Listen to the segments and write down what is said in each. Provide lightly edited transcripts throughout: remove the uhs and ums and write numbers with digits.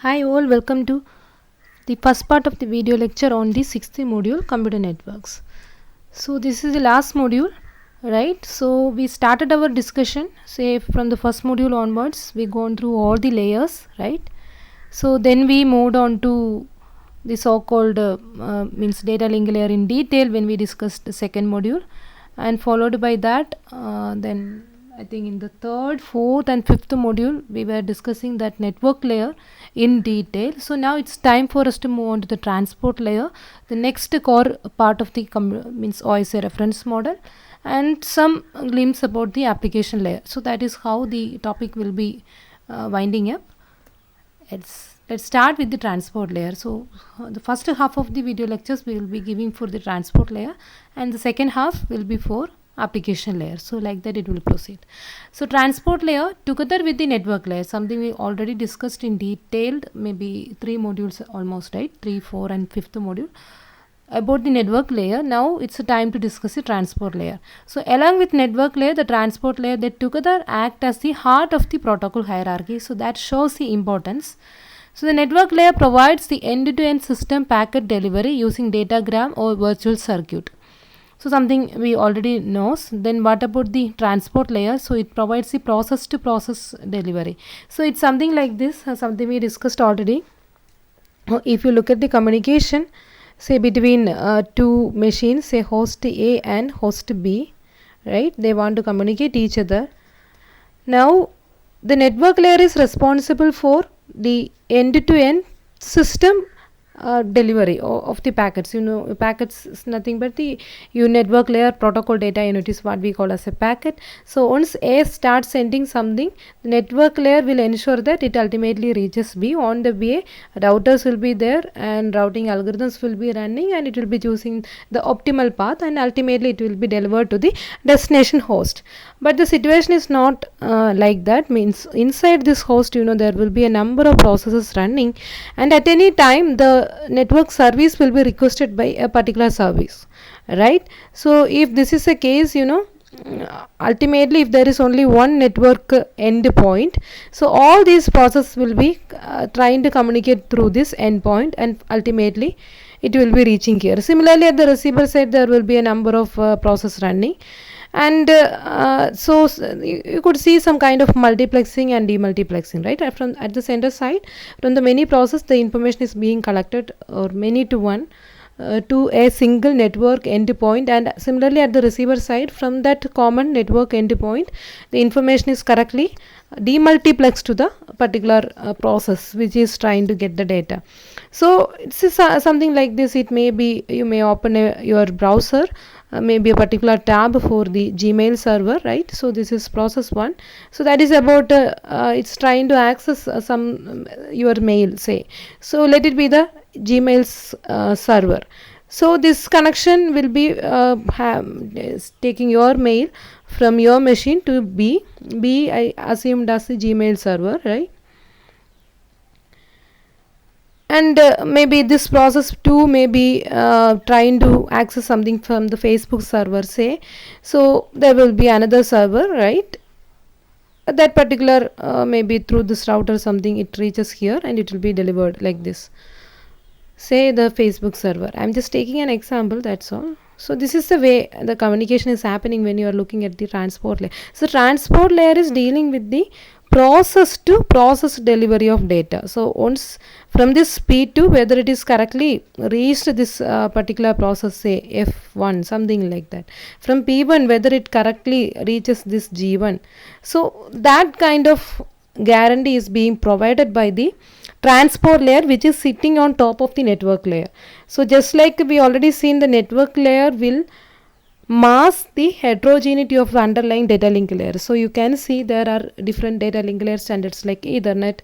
Hi all, welcome to the first part of the video lecture on the sixth module, computer networks. So this is the last module, right? So we started our discussion, say from the first module onwards, we gone through all the layers, right? So then we moved on to the so-called means data link layer in detail when we discussed the second module, and followed by that then I think in the third, fourth and fifth module we were discussing that network layer in detail. So now it's time for us to move on to the transport layer, the next core part of the means OSI reference model, and some glimpse about the application layer. So that is how the topic will be winding up. Let's start with the transport layer. So the first half of the video lectures we will be giving for the transport layer, and the second half will be for application layer. So like that it will proceed. So transport layer together with the network layer, something we already discussed in detailed, maybe 3 modules almost, right? 3, 4 and 5th module about the network layer. Now it's a time to discuss the transport layer. So along with network layer, the transport layer, they together act as the heart of the protocol hierarchy. So that shows the importance. So the network layer provides the end-to-end system packet delivery using datagram or virtual circuit. So something we already knows. Then what about the transport layer? So it provides the process to process delivery. So it's something like this, something we discussed already. If you look at the communication, say between two machines, say host A and host B, right? They want to communicate each other. Now the network layer is responsible for the end-to-end system delivery of the packets. Packets is nothing but the network layer protocol data unit is what we call as a packet. So once A starts sending something, the network layer will ensure that it ultimately reaches B. On the way, routers will be there and routing algorithms will be running, and it will be choosing the optimal path, and ultimately it will be delivered to the destination host. But the situation is not like that. Means inside this host, there will be a number of processes running, and at any time the network service will be requested by a particular service, right? So if this is a case, ultimately if there is only one network endpoint, so all these processes will be trying to communicate through this endpoint, and ultimately it will be reaching here. Similarly, at the receiver side there will be a number of processes running, and so you could see some kind of multiplexing and demultiplexing, right? From at the center side, from the many process the information is being collected, or many to one, to a single network endpoint, and similarly at the receiver side, from that common network endpoint the information is correctly demultiplexed to the particular process which is trying to get the data. So it's something like this. It may be you may open your browser, maybe a particular tab for the Gmail server, right? So this is process 1. So that is about it's trying to access some your mail, say. So let it be the Gmail's server. So this connection will be taking your mail from your machine to B. I assumed as the Gmail server, right? And maybe this process 2 may be trying to access something from the Facebook server, say. So there will be another server, right? That particular maybe through this router something it reaches here, and it will be delivered like this, say the Facebook server. I'm just taking an example, that's all. So this is the way the communication is happening when you are looking at the transport layer. So transport layer is dealing with the process to process delivery of data. So once from this P2, whether it is correctly reached this particular process, say F1, something like that. From P1, whether it correctly reaches this G1. So that kind of guarantee is being provided by the transport layer, which is sitting on top of the network layer. So just like we already seen, the network layer will mask the heterogeneity of the underlying data link layer. So you can see there are different data link layer standards like Ethernet,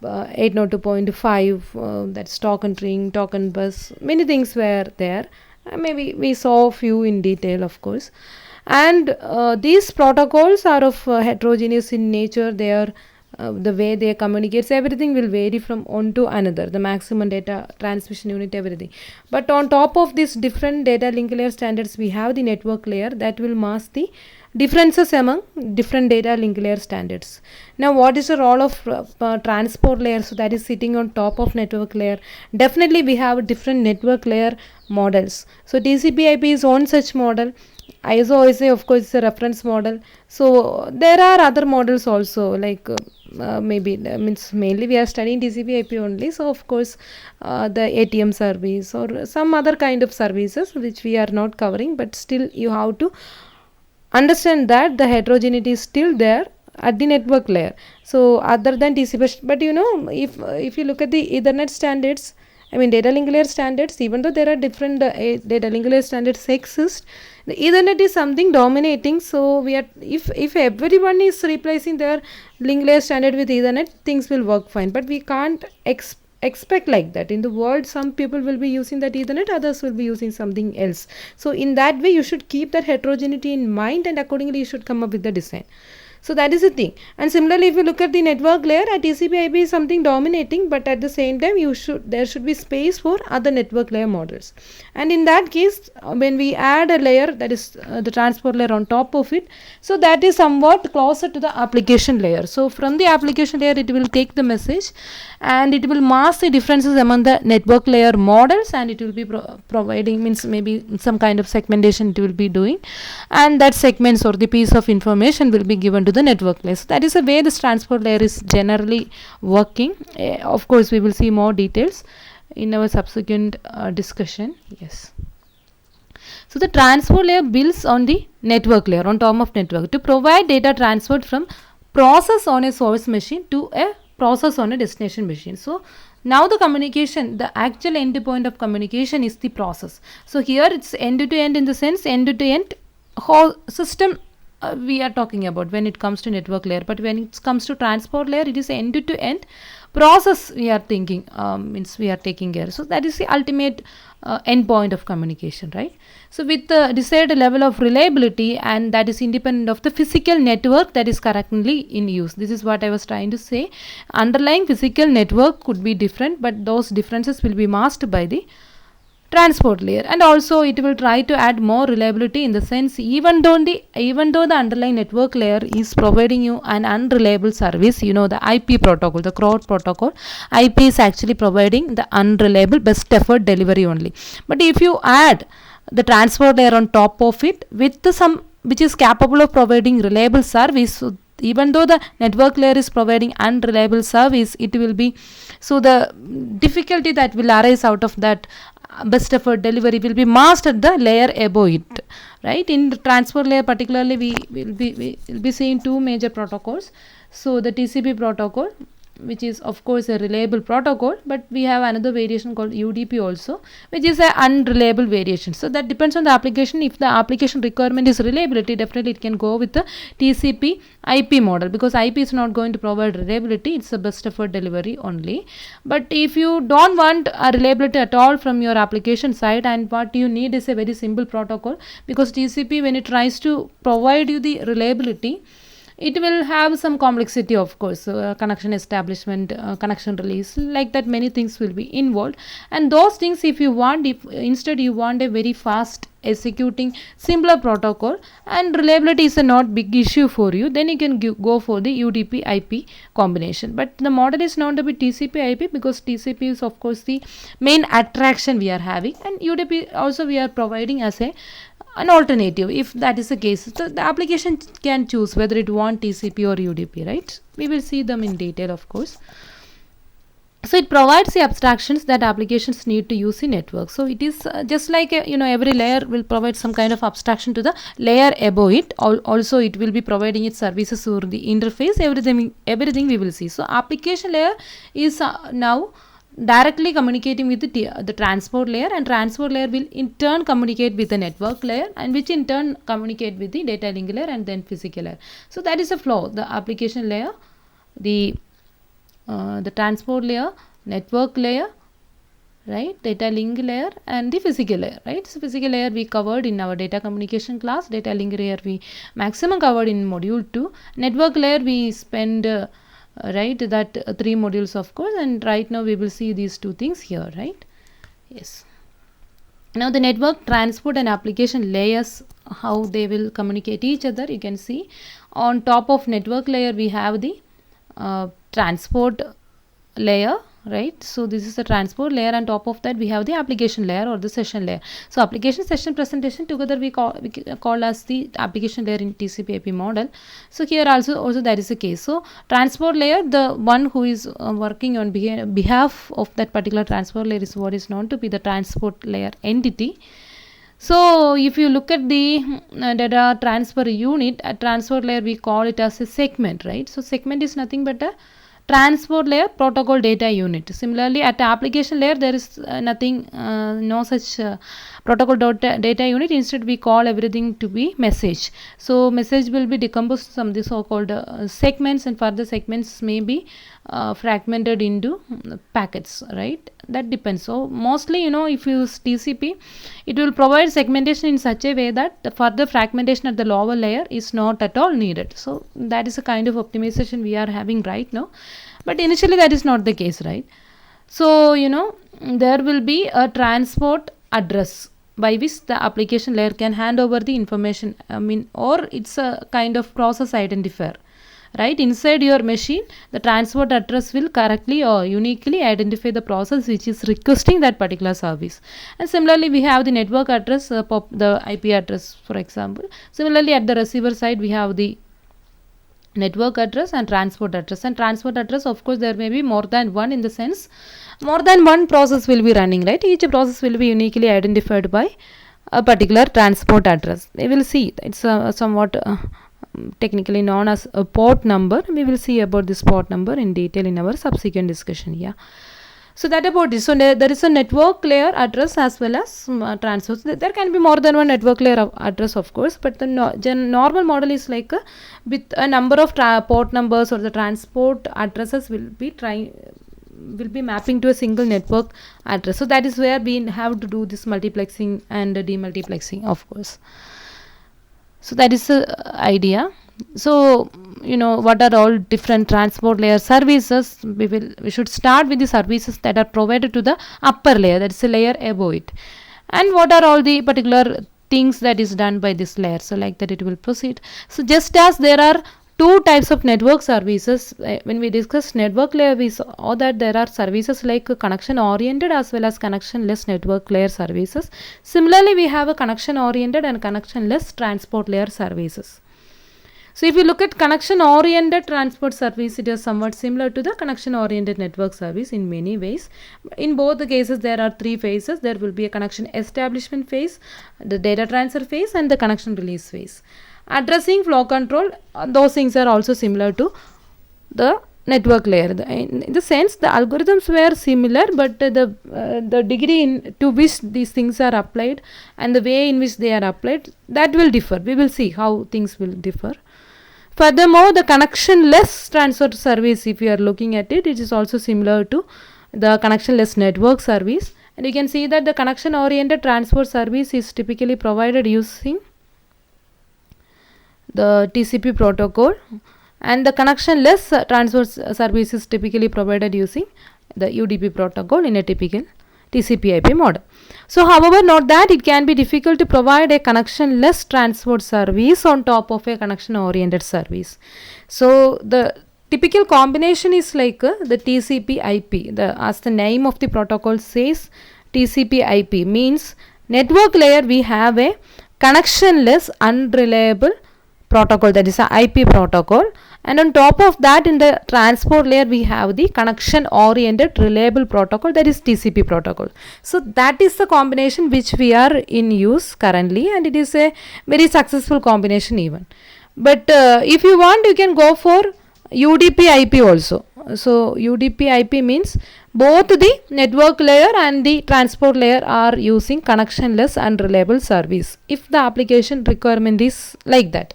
802.5, that's token ring, token bus, many things were there. Maybe we saw a few in detail, of course. And these protocols are of heterogeneous in nature. They are the way they communicate, so everything will vary from one to another, the maximum data transmission unit, everything. But on top of this different data link layer standards, we have the network layer that will mask the differences among different data link layer standards. Now, what is the role of transport layer? So that is sitting on top of network layer. Definitely we have different network layer models. So TCP/IP is one such model. ISO of course is a reference model. So there are other models also, like maybe means mainly we are studying TCP/IP only. So of course the ATM service or some other kind of services which we are not covering, but still you have to understand that the heterogeneity is still there at the network layer. So other than TCP, but if you look at the Ethernet standards, I mean data link layer standards, even though there are different data link layer standards exist, the Ethernet is something dominating. So we are, if everyone is replacing their link layer standard with Ethernet, things will work fine. But we can't expect like that. In the world, some people will be using that Ethernet, others will be using something else. So in that way, you should keep that heterogeneity in mind, and accordingly you should come up with the design. So that is the thing. And similarly, if you look at the network layer, at TCP/IP is something dominating, but at the same time there should be space for other network layer models. And in that case, when we add a layer, that is the transport layer on top of it, so that is somewhat closer to the application layer. So from the application layer, it will take the message and it will mask the differences among the network layer models, and it will be providing, means maybe some kind of segmentation it will be doing, and that segments or the piece of information will be given to the network layer. So that is the way this transport layer is generally working. Of course, we will see more details in our subsequent discussion. Yes. So the transport layer builds on the network layer, on top of network, to provide data transferred from process on a source machine to a process on a destination machine. So now the communication, the actual end point of communication is the process. So here it's end to end, in the sense end to end whole system we are talking about when it comes to network layer. But when it comes to transport layer, it is end to end process we are thinking, means we are taking care. So that is the ultimate end point of communication, right? So with the desired level of reliability, and that is independent of the physical network that is currently in use. This is what I was trying to say. Underlying physical network could be different, but those differences will be masked by the transport layer. And also it will try to add more reliability, in the sense even though the underlying network layer is providing you an unreliable service, the IP protocol, the CROT protocol, IP is actually providing the unreliable best effort delivery only. But if you add the transport layer on top of it with some which is capable of providing reliable service, so even though the network layer is providing unreliable service, it will be, so the difficulty that will arise out of that best effort delivery will be masked at the layer above it, right? In the transport layer particularly, we will be seeing two major protocols. So the TCP protocol, which is of course a reliable protocol, but we have another variation called UDP also, which is an unreliable variation. So that depends on the application. If the application requirement is reliability, definitely it can go with the TCP IP model, because IP is not going to provide reliability, it's a best effort delivery only. But if you don't want a reliability at all from your application side, and what you need is a very simple protocol, because TCP, when it tries to provide you the reliability, it will have some complexity, of course, connection establishment, connection release, like that many things will be involved. And those things, if instead you want a very fast executing simpler protocol and reliability is a not big issue for you, then you can go for the UDP IP combination. But the model is known to be TCP IP, because TCP is of course the main attraction we are having, and UDP also we are providing as an alternative. If that is the case, so the application can choose whether it want TCP or UDP, right? We will see them in detail, of course. So it provides the abstractions that applications need to use in network. So it is just like every layer will provide some kind of abstraction to the layer above it. Also it will be providing its services through the interface. Everything we will see. So application layer is now directly communicating with the transport layer, and transport layer will in turn communicate with the network layer, and which in turn communicate with the data link layer and then physical layer. So that is a flow: the application layer, the transport layer, network layer, right, data link layer, and the physical layer, right? So physical layer we covered in our data communication class, data link layer we maximum covered in module 2, network layer we spend right, that three modules of course, and right now we will see these two things here, right? Yes. Now the network transport and application layers, how they will communicate each other. You can see on top of network layer we have the transport layer, right? So this is the transport layer, and top of that we have the application layer or the session layer. So application session presentation together we call as the application layer in TCP/IP model. So here also that is the case. So transport layer, the one who is working on behalf of that particular transport layer is what is known to be the transport layer entity. So if you look at the data transfer unit at transport layer, we call it as a segment, right? So segment is nothing but a transport layer protocol data unit. Similarly, at the application layer there is nothing, no such protocol data unit. Instead we call everything to be message. So message will be decomposed from the so called segments, and further segments may be fragmented into packets, right? That depends. So mostly, if you use TCP, it will provide segmentation in such a way that the further fragmentation at the lower layer is not at all needed. So that is a kind of optimization we are having right now, but initially that is not the case, right? So there will be a transport address by which the application layer can hand over the information, or it's a kind of process identifier, right? Inside your machine, the transport address will correctly or uniquely identify the process which is requesting that particular service. And similarly, we have the network address, the IP address, for example. Similarly, at the receiver side, we have the network address and transport address. And transport address, of course, there may be more than one, in the sense more than one process will be running, right? Each process will be uniquely identified by a particular transport address. We will see it's somewhat technically known as a port number. We will see about this port number in detail in our subsequent discussion. Yeah. So that about this. So there is a network layer address as well as transport. There can be more than one network layer address, of course, but the normal model is like with a number of port numbers, or the transport addresses will be mapping to a single network address. So that is where we have to do this multiplexing and demultiplexing, of course. So that is the idea. So what are all different transport layer services? We should start with the services that are provided to the upper layer, that is a layer above it, and what are all the particular things that is done by this layer. So like that it will proceed. So just as there are two types of network services, when we discuss network layer, we saw that there are services like connection oriented as well as connection less network layer services. Similarly, we have a connection oriented and connection less transport layer services. So if you look at connection oriented transport service, it is somewhat similar to the connection oriented network service in many ways. In both the cases, there are three phases. There will be a connection establishment phase, the data transfer phase, and the connection release phase. Addressing, flow control, those things are also similar to the network layer. In the sense, the algorithms were similar, but the degree to which these things are applied and the way in which they are applied, that will differ. We will see how things will differ. Furthermore, the connectionless transfer service, if you are looking at it, it is also similar to the connectionless network service. And you can see that the connection oriented transport service is typically provided using the TCP protocol, and the connectionless transport service is typically provided using the UDP protocol in a typical TCP/IP model. So however, note that it can be difficult to provide a connectionless transport service on top of a connection oriented service. So the typical combination is like the TCP/IP. As the name of the protocol says, TCP/IP means network layer we have a connectionless unreliable protocol, that is a IP protocol, and on top of that in the transport layer we have the connection oriented reliable protocol, that is TCP protocol. So that is the combination which we are in use currently, and it is a very successful combination even. But if you want, you can go for UDP IP also. So UDP IP means both the network layer and the transport layer are using connectionless unreliable service if the application requirement is like that.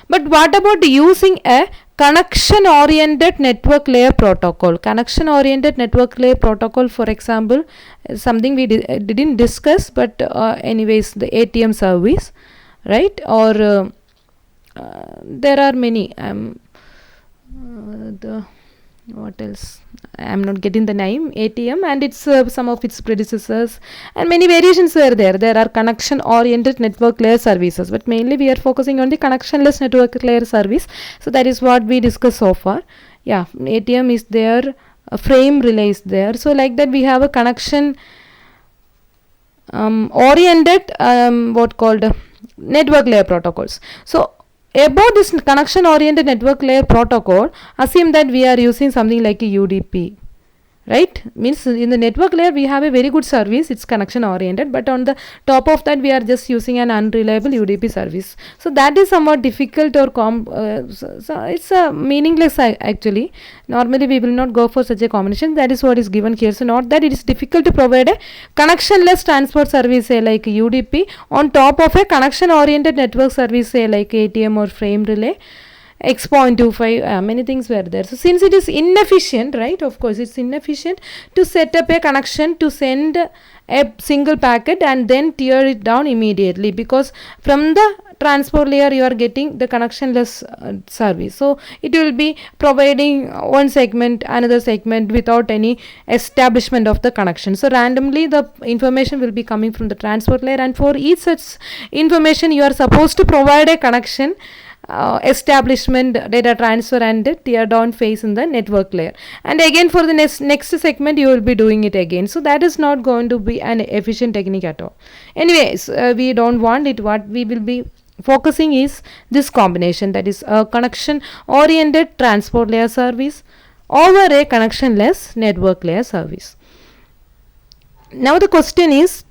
But what about using a connection oriented network layer protocol? Connection oriented network layer protocol, for example, is something we didn't discuss, but anyways, the ATM service, right? Or there are many what else, I'm not getting the name, ATM and its some of its predecessors, and many variations were there. There are connection oriented network layer services, but mainly we are focusing on the connectionless network layer service. So that is what we discussed so far. Yeah, ATM is there, a frame relay is there. So like that we have a connection oriented what called network layer protocols. So about this connection oriented network layer protocol, assume that we are using something like a UDP, right? Means in the network layer we have a very good service, it's connection oriented, but on the top of that we are just using an unreliable UDP service. So that is somewhat difficult or so it's a meaningless actually. Normally we will not go for such a combination. That is what is given here. So not that it is difficult to provide a connectionless transport service, say like UDP, on top of a connection oriented network service, say like ATM or frame relay, X.25, many things were there. So since it is inefficient, right, of course it's inefficient to set up a connection to send a single packet and then tear it down immediately, because from the transport layer you are getting the connectionless service. So it will be providing one segment, another segment without any establishment of the connection. So randomly the information will be coming from the transport layer, and for each such information you are supposed to provide a connection establishment, data transfer and tear down phase in the network layer, and again for the next segment you will be doing it again. So that is not going to be an efficient technique at all. Anyways, we don't want it. What we will be focusing is this combination, that is a connection oriented transport layer service over a connectionless network layer service. Now the question is,